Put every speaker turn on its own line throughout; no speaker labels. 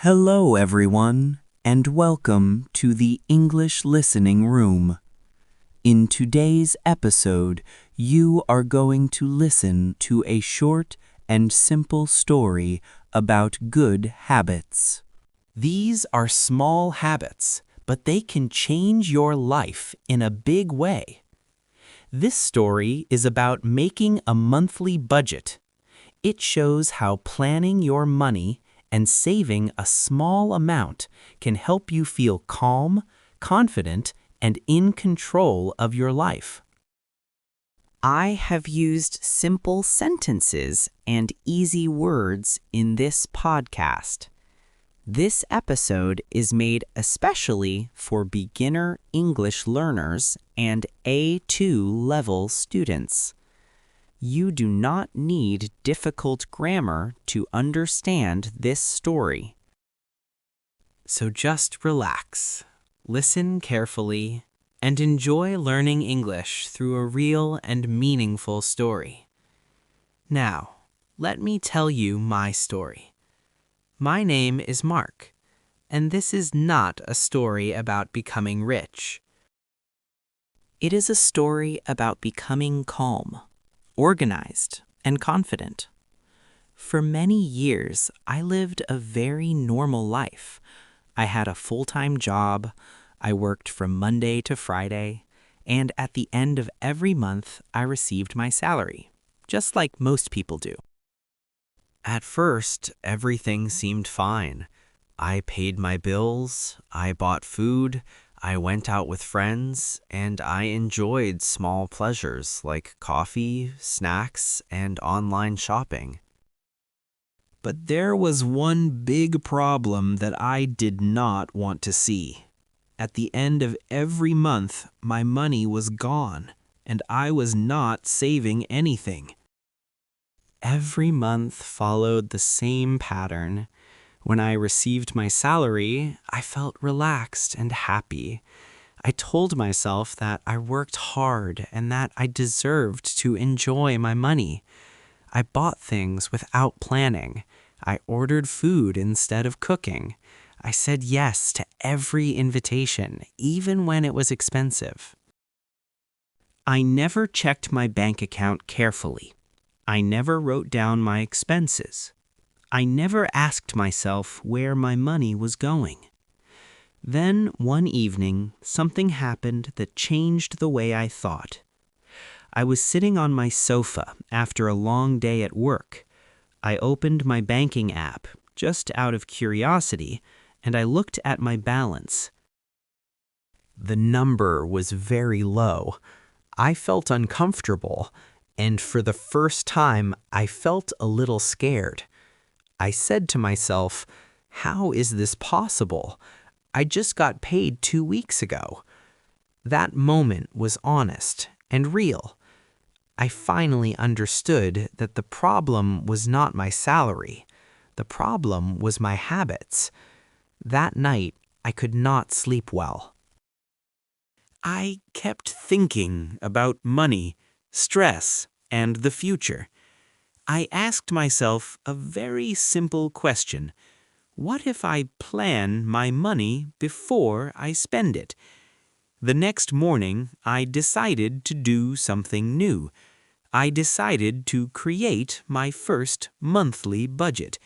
Hello, everyone, and welcome to the English Listening Room. In today's episode, you are going to listen to a short and simple story about good habits. These are small habits, but they can change your life in a big way. This story is about making a monthly budget. It shows how planning your money and saving a small amount can help you feel calm, confident, and in control of your life. I have used simple sentences and easy words in this podcast. This episode is made especially for beginner English learners and A2 level students. You do not need difficult grammar to understand this story. So just relax, listen carefully, and enjoy learning English through a real and meaningful story. Now, let me tell you my story. My name is Mark, and this is not a story about becoming rich. It is a story about becoming calm, organized, and confident. For many years, I lived a very normal life. I had a full-time job, I worked from Monday to Friday, and at the end of every month, I received my salary, just like most people do. At first, everything seemed fine. I paid my bills, I bought food, I went out with friends, and I enjoyed small pleasures like coffee, snacks, and online shopping. But there was one big problem that I did not want to see. At the end of every month, my money was gone, and I was not saving anything. Every month followed the same pattern. When I received my salary, I felt relaxed and happy. I told myself that I worked hard and that I deserved to enjoy my money. I bought things without planning. I ordered food instead of cooking. I said yes to every invitation, even when it was expensive. I never checked my bank account carefully. I never wrote down my expenses. I never asked myself where my money was going. Then, one evening, something happened that changed the way I thought. I was sitting on my sofa after a long day at work. I opened my banking app, just out of curiosity, and I looked at my balance. The number was very low. I felt uncomfortable, and for the first time, I felt a little scared. I said to myself, how is this possible? I just got paid 2 weeks ago. That moment was honest and real. I finally understood that the problem was not my salary. The problem was my habits. That night, I could not sleep well. I kept thinking about money, stress, and the future. I asked myself a very simple question. What if I plan my money before I spend it? The next morning, I decided to do something new. I decided to create my first monthly budget.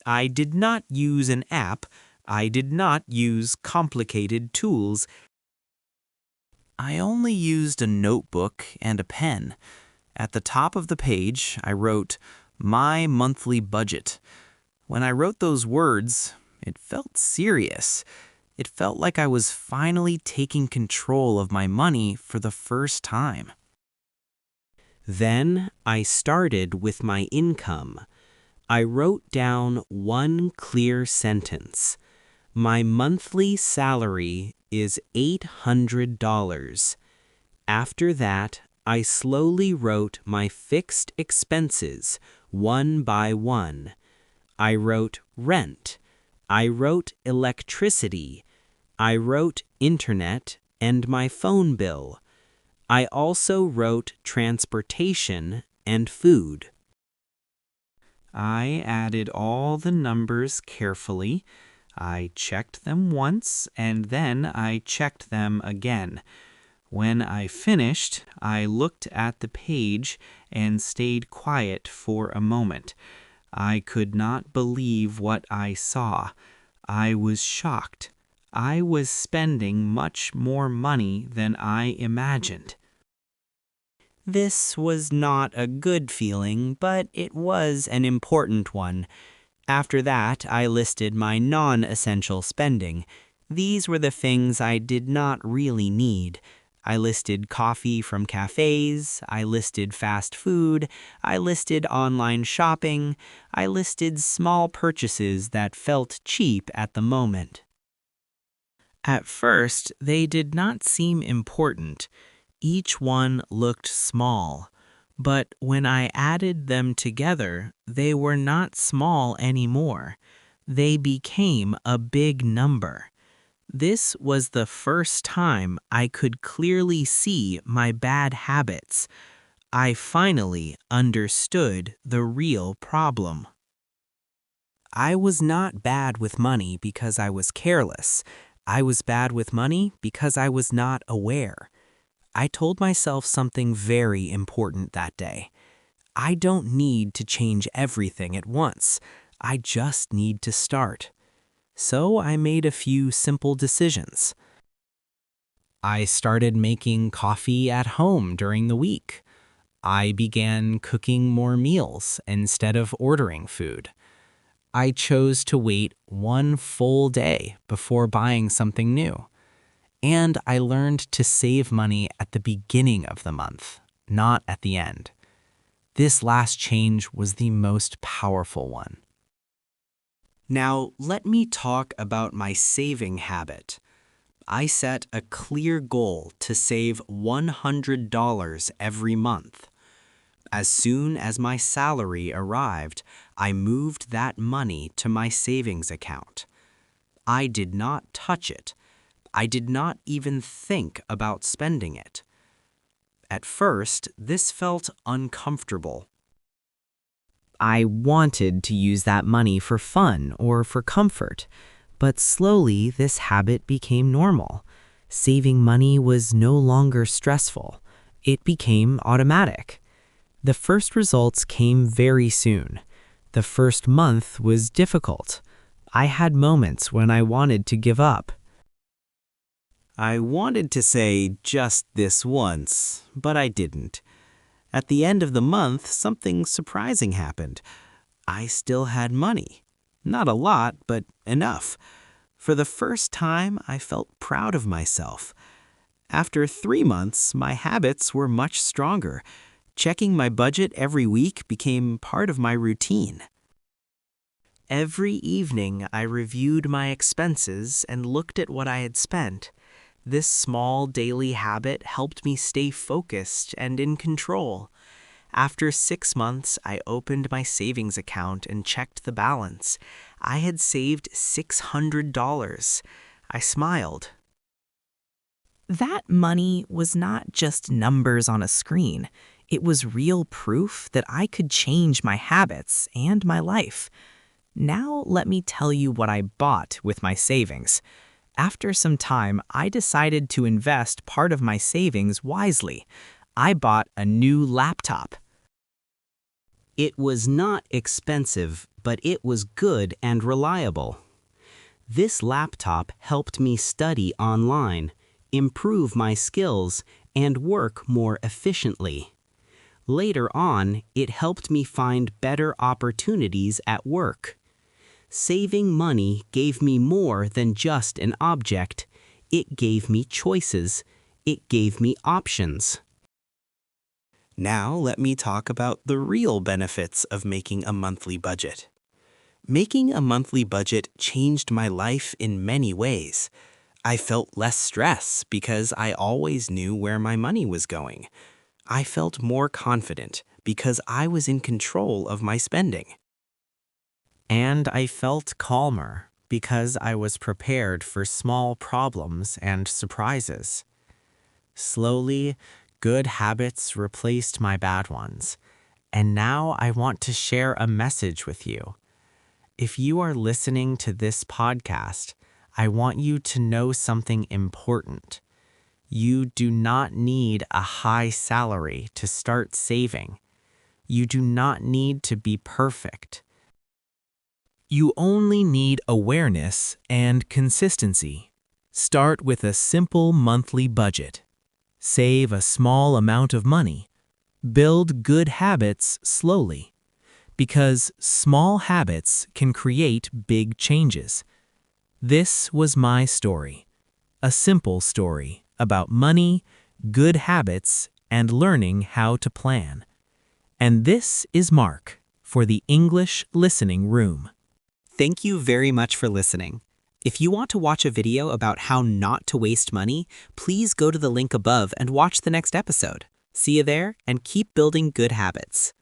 I did not use an app. I did not use complicated tools. I only used a notebook and a pen. At the top of the page, I wrote, "My monthly budget." When I wrote those words, it felt serious. It felt like I was finally taking control of my money for the first time. Then I started with my income. I wrote down one clear sentence. My monthly salary is $800. After that, I slowly wrote my fixed expenses one by one. I wrote rent. I wrote electricity. I wrote internet and my phone bill. I also wrote transportation and food. I added all the numbers carefully. I checked them once and then I checked them again. When I finished, I looked at the page and stayed quiet for a moment. I could not believe what I saw. I was shocked. I was spending much more money than I imagined. This was not a good feeling, but it was an important one. After that, I listed my non-essential spending. These were the things I did not really need. I listed coffee from cafes, I listed fast food, I listed online shopping, I listed small purchases that felt cheap at the moment. At first, they did not seem important. Each one looked small. But when I added them together, they were not small anymore. They became a big number. This was the first time I could clearly see my bad habits. I finally understood the real problem. I was not bad with money because I was careless. I was bad with money because I was not aware. I told myself something very important that day. I don't need to change everything at once. I just need to start. So I made a few simple decisions. I started making coffee at home during the week. I began cooking more meals instead of ordering food. I chose to wait one full day before buying something new. And I learned to save money at the beginning of the month, not at the end. This last change was the most powerful one. Now, let me talk about my saving habit. I set a clear goal to save $100 every month. As soon as my salary arrived, I moved that money to my savings account. I did not touch it. I did not even think about spending it. At first, this felt uncomfortable. I wanted to use that money for fun or for comfort, but slowly this habit became normal. Saving money was no longer stressful. It became automatic. The first results came very soon. The first month was difficult. I had moments when I wanted to give up. I wanted to say just this once, but I didn't. At the end of the month, something surprising happened. I still had money. Not a lot, but enough. For the first time, I felt proud of myself. After 3 months, my habits were much stronger. Checking my budget every week became part of my routine. Every evening, I reviewed my expenses and looked at what I had spent. This small daily habit helped me stay focused and in control. After 6 months, I opened my savings account and checked the balance. I had saved $600. I smiled. That money was not just numbers on a screen. It was real proof that I could change my habits and my life. Now let me tell you what I bought with my savings. After some time, I decided to invest part of my savings wisely. I bought a new laptop. It was not expensive, but it was good and reliable. This laptop helped me study online, improve my skills, and work more efficiently. Later on, it helped me find better opportunities at work. Saving money gave me more than just an object. It gave me choices. It gave me options. Now let me talk about the real benefits of making a monthly budget. Making a monthly budget changed my life in many ways. I felt less stress because I always knew where my money was going. I felt more confident because I was in control of my spending. And I felt calmer because I was prepared for small problems and surprises. Slowly, good habits replaced my bad ones. And now I want to share a message with you. If you are listening to this podcast, I want you to know something important. You do not need a high salary to start saving. You do not need to be perfect.
You only need awareness and consistency. Start with a simple monthly budget. Save a small amount of money. Build good habits slowly. Because small habits can create big changes. This was my story. A simple story about money, good habits, and learning how to plan. And this is Mark for the English Listening Room.
Thank you very much for listening. If you want to watch a video about how not to waste money, please go to the link above and watch the next episode. See you there, and keep building good habits.